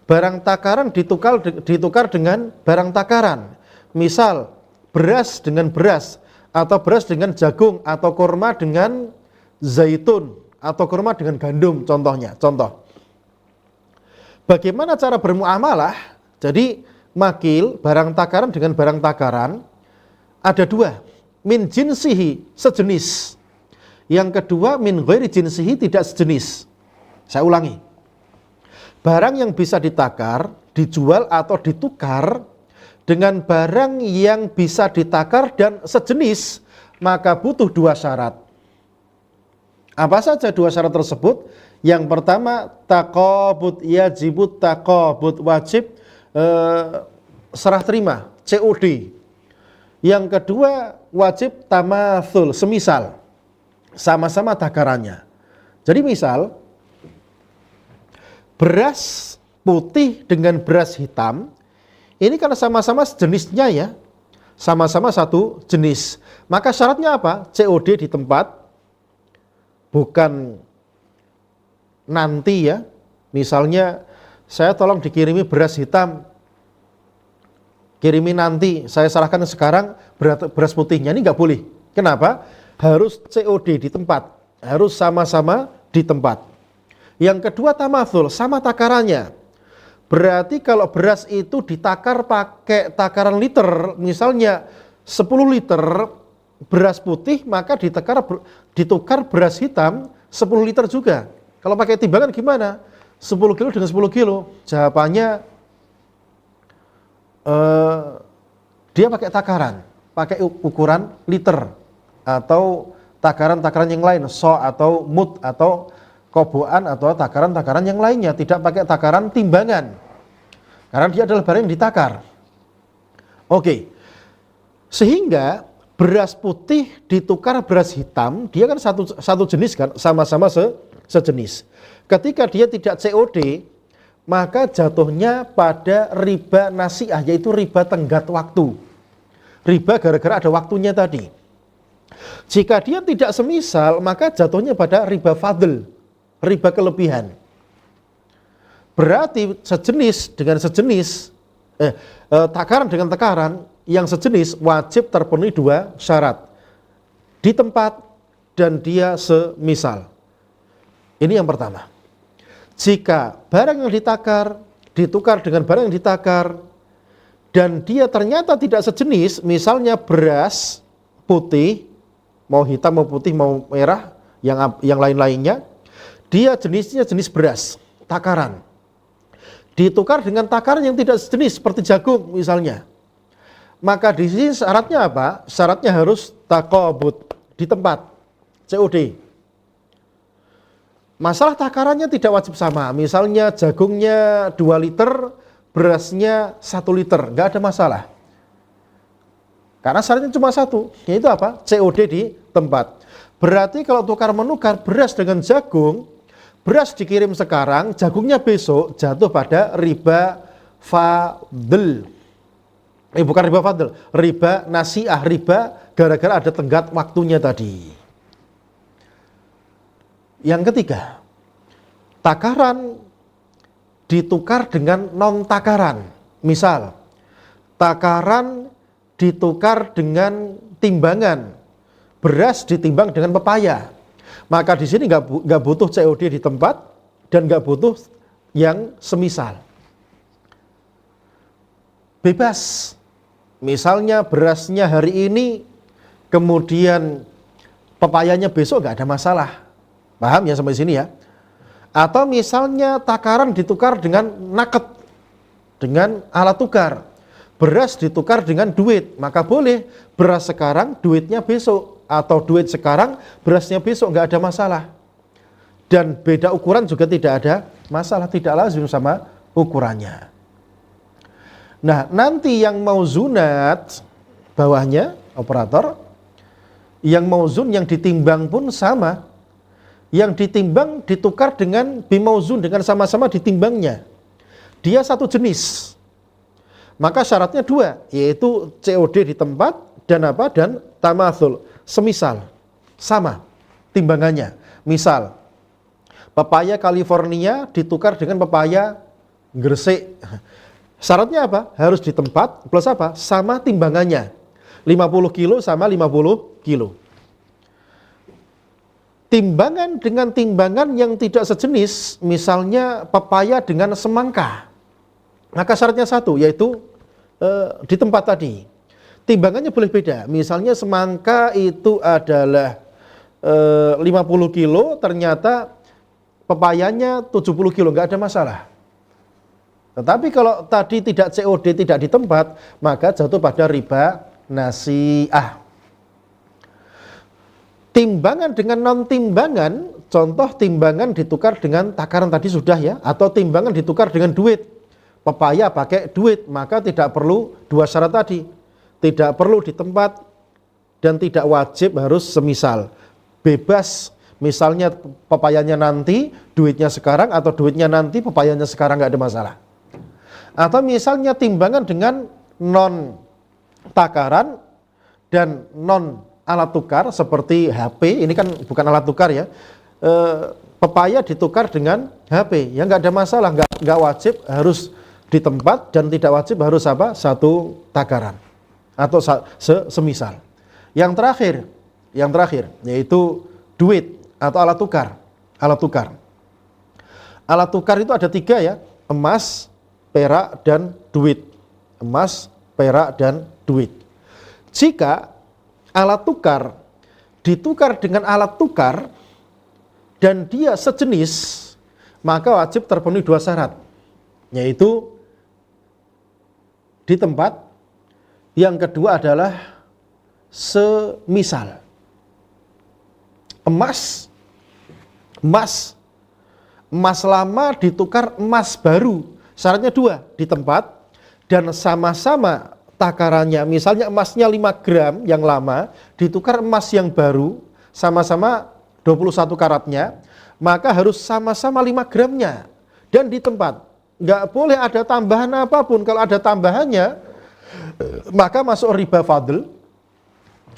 Barang takaran ditukar dengan barang takaran. Misal beras dengan beras, atau beras dengan jagung, atau kurma dengan zaitun, atau kurma dengan gandum contohnya. Contoh. Bagaimana cara bermuamalah? Jadi makil, barang takaran dengan barang takaran ada 2. Min jinsihi, sejenis. Yang kedua min ghairi jinsihi, tidak sejenis. Saya ulangi. Barang yang bisa ditakar, dijual atau ditukar dengan barang yang bisa ditakar dan sejenis, maka butuh 2 syarat. Apa saja 2 syarat tersebut? Yang pertama, taqabud, yajibut taqabud, wajib serah terima, COD. Yang kedua, wajib tamatsul, semisal, sama-sama takarannya. Jadi misal, beras putih dengan beras hitam, ini karena sama-sama jenisnya ya, sama-sama satu jenis. Maka syaratnya apa? COD di tempat, bukan nanti ya. Misalnya, saya tolong dikirimi beras hitam, kirimi nanti, saya serahkan sekarang beras putihnya, ini nggak boleh. Kenapa? Harus COD di tempat, harus sama-sama di tempat. Yang kedua tamatsul, sama takarannya. Berarti kalau beras itu ditakar pakai takaran liter, misalnya 10 liter beras putih, maka ditukar beras hitam 10 liter juga. Kalau pakai timbangan gimana? 10 kilo dengan 10 kilo. Jawabannya dia pakai takaran, pakai ukuran liter atau takaran-takaran yang lain, so atau mut atau koboan atau takaran-takaran yang lainnya, tidak pakai takaran timbangan karena dia adalah barang yang ditakar. Oke. Sehingga beras putih ditukar beras hitam, dia kan satu jenis kan, sama-sama sejenis. Ketika dia tidak COD, maka jatuhnya pada riba nasi'ah, yaitu riba tenggat waktu. Riba gara-gara ada waktunya tadi. Jika dia tidak semisal, maka jatuhnya pada riba fadl, riba kelebihan. Berarti sejenis dengan sejenis, takaran dengan takaran yang sejenis wajib terpenuhi 2 syarat. Di tempat dan dia semisal. Ini yang pertama. Jika barang yang ditakar ditukar dengan barang yang ditakar dan dia ternyata tidak sejenis, misalnya beras putih, mau hitam mau putih mau merah, yang lain-lainnya, dia jenisnya jenis beras, takaran. Ditukar dengan takaran yang tidak sejenis seperti jagung misalnya. Maka di sini syaratnya apa? Syaratnya harus taqabud, di tempat, COD. Masalah takarannya tidak wajib sama. Misalnya jagungnya 2 liter, berasnya 1 liter, nggak ada masalah. Karena syaratnya cuma satu, yaitu apa? COD di tempat. Berarti kalau tukar-menukar beras dengan jagung, beras dikirim sekarang, jagungnya besok, jatuh pada riba fadl. Bukan riba fadl, riba nasi'ah, riba gara-gara ada tenggat waktunya tadi. Yang ketiga, takaran ditukar dengan non-takaran. Misal, takaran ditukar dengan timbangan. Beras ditimbang dengan pepaya. Maka di sini nggak butuh COD di tempat dan nggak butuh yang semisal. Bebas. Misalnya berasnya hari ini, kemudian pepayanya besok, nggak ada masalah. Paham ya sampai sini ya? Atau misalnya takaran ditukar dengan naket, dengan alat tukar. Beras ditukar dengan duit, maka boleh beras sekarang, duitnya besok. Atau duit sekarang, berasnya besok, nggak ada masalah. Dan beda ukuran juga tidak ada masalah, tidak lazim sama ukurannya. Nah, nanti yang mau zunat, bawahnya, operator, yang mau zun, yang ditimbang pun sama. Yang ditimbang ditukar dengan bimauzun, dengan sama-sama ditimbangnya. Dia satu jenis. Maka syaratnya 2, yaitu COD di tempat dan apa? Dan tamatsul, semisal, sama timbangannya. Misal, pepaya California ditukar dengan pepaya Gresik. Syaratnya apa? Harus di tempat plus apa? Sama timbangannya. 50 kilo sama 50 kilo. Timbangan dengan timbangan yang tidak sejenis, misalnya pepaya dengan semangka, maka syaratnya 1, yaitu di tempat tadi. Timbangannya boleh beda, misalnya semangka itu adalah 50 kilo, ternyata pepayanya 70 kilo, nggak ada masalah. Tetapi kalau tadi tidak COD, tidak di tempat, maka jatuh pada riba nasi'ah. Timbangan dengan non-timbangan, contoh timbangan ditukar dengan takaran tadi sudah ya, atau timbangan ditukar dengan duit. Pepaya pakai duit, maka tidak perlu dua syarat tadi. Tidak perlu di tempat dan tidak wajib harus semisal. Bebas, misalnya pepayanya nanti, duitnya sekarang, atau duitnya nanti, pepayanya sekarang, nggak ada masalah. Atau misalnya timbangan dengan non-takaran dan non-alat tukar seperti HP, ini kan bukan alat tukar ya. Pepaya ditukar dengan HP, ya nggak ada masalah, nggak wajib harus di tempat dan tidak wajib harus apa? Satu takaran atau semisal. Yang terakhir yaitu duit atau alat tukar. Alat tukar itu ada 3 ya, emas, perak, dan duit. Emas, perak, dan duit. Jika alat tukar ditukar dengan alat tukar dan dia sejenis, maka wajib terpenuhi 2 syarat, yaitu di tempat, yang kedua adalah semisal. Emas lama ditukar emas baru, syaratnya 2, di tempat dan sama-sama takarannya. Misalnya emasnya 5 gram yang lama ditukar emas yang baru, sama-sama 21 karatnya, maka harus sama-sama 5 gramnya dan di tempat. Nggak boleh ada tambahan apapun. Kalau ada tambahannya, maka masuk riba fadl.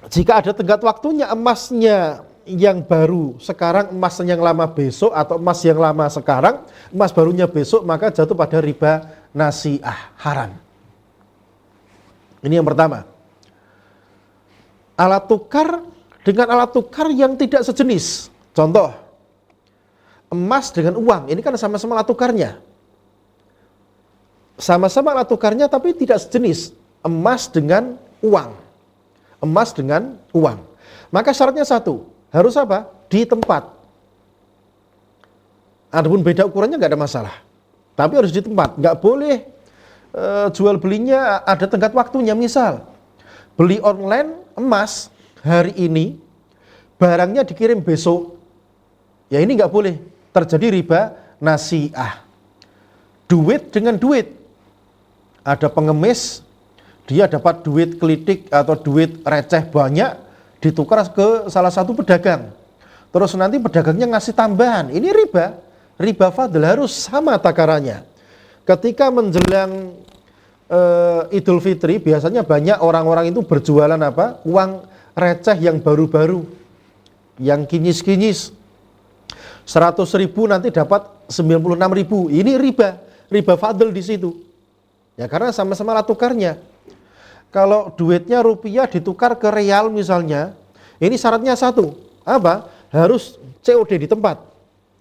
Jika ada tenggat waktunya, emasnya yang baru sekarang, emas yang lama besok, atau emas yang lama sekarang, emas barunya besok, maka jatuh pada riba nasi'ah, haram. Ini yang pertama. Alat tukar dengan alat tukar yang tidak sejenis. Contoh, emas dengan uang, ini kan sama-sama alat tukarnya. Sama-sama alat tukarnya tapi tidak sejenis. Emas dengan uang. Emas dengan uang. Maka syaratnya 1, harus apa? Di tempat. Adapun beda ukurannya nggak ada masalah. Tapi harus di tempat. Nggak boleh jual belinya ada tenggat waktunya. Misal, beli online emas hari ini, barangnya dikirim besok. Ya ini nggak boleh. Terjadi riba nasi'ah. Duit dengan duit. Ada pengemis, dia dapat duit kelitik atau duit receh banyak, ditukar ke salah satu pedagang. Terus nanti pedagangnya ngasih tambahan. Ini riba fadl, harus sama takarannya. Ketika menjelang Idul Fitri, biasanya banyak orang-orang itu berjualan apa? Uang receh yang baru-baru, yang kinyis-kinyis. 100.000 nanti dapat 96.000. Ini riba fadl di situ. Ya karena sama-sama alat tukarnya. Kalau duitnya rupiah ditukar ke real misalnya, ini syaratnya 1, apa? Harus COD di tempat.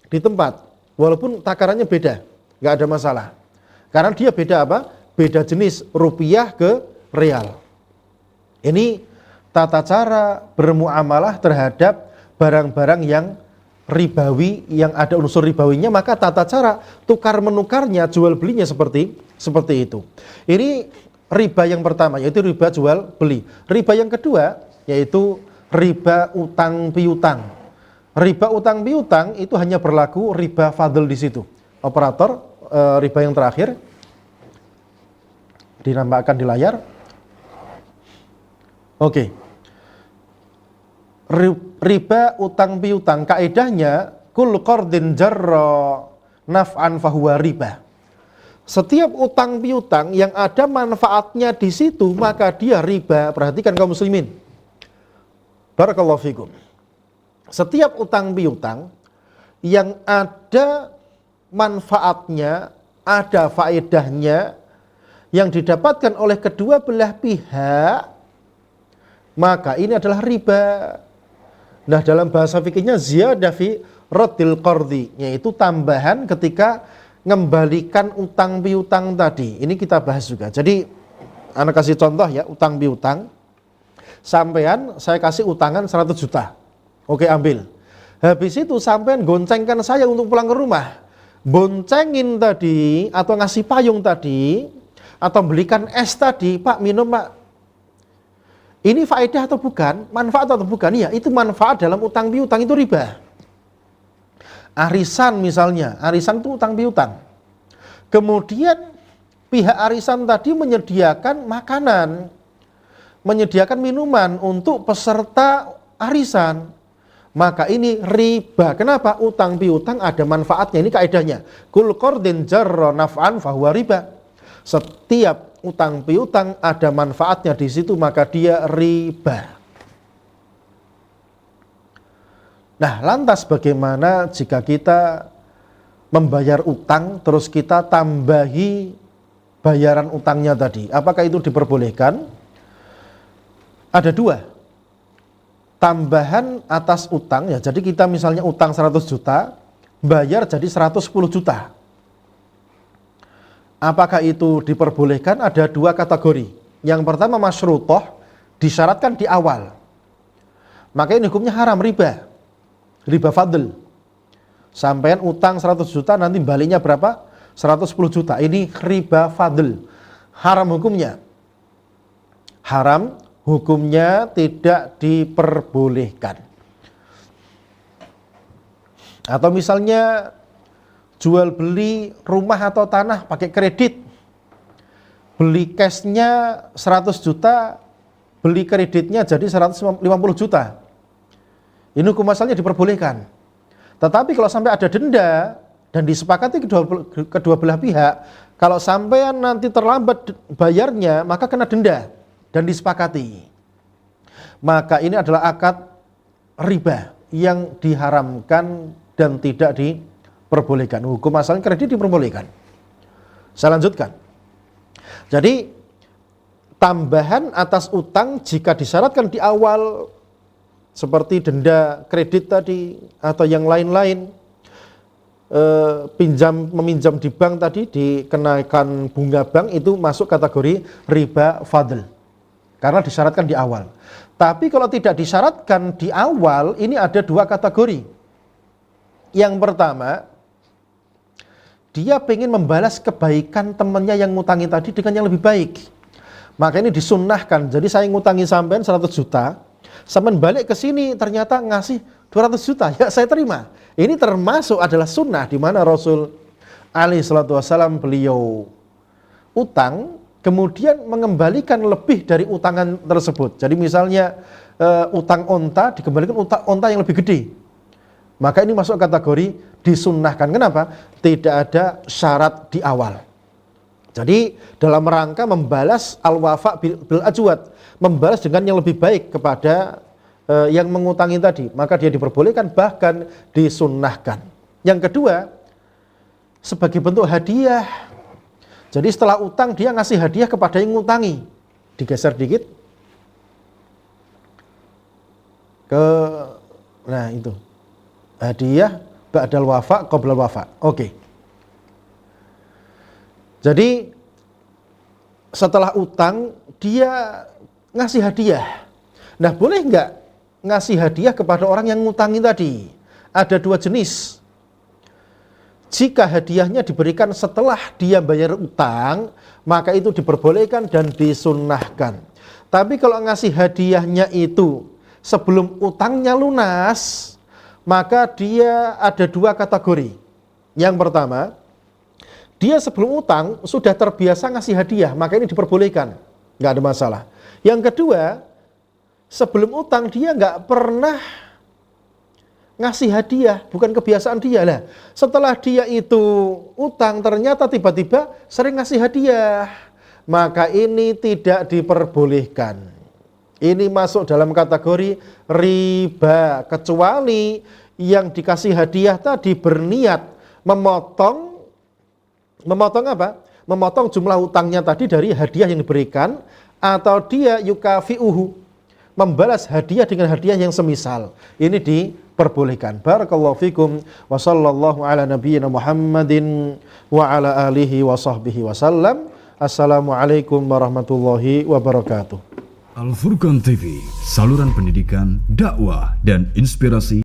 Di tempat. Walaupun takarannya beda, nggak ada masalah. Karena dia beda apa? Beda jenis, rupiah ke real. Ini tata cara bermuamalah terhadap barang-barang yang ribawi, yang ada unsur ribawinya, maka tata cara tukar menukarnya, jual belinya seperti itu. Ini riba yang pertama, yaitu riba jual beli. Riba yang kedua yaitu riba utang piutang. Riba utang piutang itu hanya berlaku riba fadl di situ. Operator, riba yang terakhir dinampakkan di layar. Oke. Riba utang piutang kaidahnya kul qardin jarra naf'an fahuwa riba. Setiap utang piutang yang ada manfaatnya di situ, maka dia riba. Perhatikan kaum muslimin. Barakallahu fikum. Setiap utang piutang yang ada manfaatnya, ada faedahnya yang didapatkan oleh kedua belah pihak, maka ini adalah riba. Nah, dalam bahasa fikihnya ziyadah fi raddil qardi, yaitu tambahan ketika ngembalikan utang piutang tadi. Ini kita bahas juga. Jadi anak kasih contoh ya, utang piutang. Sampean saya kasih utangan 100 juta. Oke, ambil. Habis itu sampean goncengkan saya untuk pulang ke rumah. Boncengin tadi atau ngasih payung tadi atau belikan es tadi, Pak minum Pak. Ini faedah atau bukan? Manfaat atau bukan? Iya, itu manfaat dalam utang piutang itu riba. Arisan misalnya, arisan itu utang piutang. Kemudian pihak arisan tadi menyediakan makanan, menyediakan minuman untuk peserta arisan. Maka ini riba. Kenapa? Utang piutang ada manfaatnya. Ini kaidahnya. Kul qardin jarra naf'an fahuwa riba. Setiap utang piutang ada manfaatnya di situ, maka dia riba. Nah, lantas bagaimana jika kita membayar utang terus kita tambahi bayaran utangnya tadi? Apakah itu diperbolehkan? Ada dua. Tambahan atas utang, ya, jadi kita misalnya utang 100 juta, bayar jadi 110 juta. Apakah itu diperbolehkan? Ada dua kategori. Yang pertama masyrutoh, disyaratkan di awal. Maka ini hukumnya haram, riba. Riba fadl. Sampean utang 100 juta, nanti baliknya berapa? 110 juta. Ini riba fadl. Haram hukumnya. Haram hukumnya, tidak diperbolehkan. Atau misalnya jual beli rumah atau tanah pakai kredit. Beli cashnya 100 juta, beli kreditnya jadi 150 juta. Ini hukum asalnya diperbolehkan. Tetapi kalau sampai ada denda dan disepakati kedua belah pihak, kalau sampai nanti terlambat bayarnya, maka kena denda dan disepakati. Maka ini adalah akad riba yang diharamkan dan tidak diperbolehkan. Hukum asalnya kredit diperbolehkan. Saya lanjutkan. Jadi tambahan atas utang jika disyaratkan di awal seperti denda kredit tadi atau yang lain-lain, meminjam di bank tadi dikenakan bunga bank, itu masuk kategori riba fadl karena disyaratkan di awal. Tapi kalau tidak disyaratkan di awal, ini ada dua kategori. Yang pertama, dia pengen membalas kebaikan temannya yang ngutangi tadi dengan yang lebih baik. Maka ini disunnahkan. Jadi saya ngutangi sampean 100 juta, sampean balik ke sini ternyata ngasih 200 juta, ya saya terima. Ini termasuk adalah sunnah di mana Rasul alaihi salatu wasallam beliau utang, kemudian mengembalikan lebih dari utangan tersebut. Jadi misalnya utang onta dikembalikan onta yang lebih gede. Maka ini masuk kategori disunnahkan. Kenapa? Tidak ada syarat di awal. Jadi dalam rangka membalas al-wafa bil ajwad, membalas dengan yang lebih baik kepada yang mengutangi tadi, maka dia diperbolehkan, bahkan disunnahkan. Yang kedua, sebagai bentuk hadiah. Jadi setelah utang dia ngasih hadiah kepada yang ngutangi. Digeser dikit. Nah itu. Hadiah ba'dal wafa qoblal wafa. Oke. Jadi setelah utang dia ngasih hadiah. Nah, boleh nggak ngasih hadiah kepada orang yang ngutangi tadi? Ada dua jenis. Jika hadiahnya diberikan setelah dia bayar utang, maka itu diperbolehkan dan disunnahkan. Tapi kalau ngasih hadiahnya itu sebelum utangnya lunas, maka dia ada dua kategori. Yang pertama, dia sebelum utang sudah terbiasa ngasih hadiah, maka ini diperbolehkan, nggak ada masalah. Yang kedua, sebelum utang dia nggak pernah ngasih hadiah, bukan kebiasaan dia lah. Setelah dia itu utang ternyata tiba-tiba sering ngasih hadiah, maka ini tidak diperbolehkan. Ini masuk dalam kategori riba, kecuali yang dikasih hadiah tadi berniat memotong apa? Memotong jumlah utangnya tadi dari hadiah yang diberikan, atau dia yukafi'uhu, membalas hadiah dengan hadiah yang semisal. Ini diperbolehkan. Barakallahu fikum wa sallallahu ala nabiyyina Muhammadin wa ala alihi wa sahbihi wasallam. Assalamualaikum warahmatullahi wabarakatuh. Al Furqan TV, saluran pendidikan, dakwah, dan inspirasi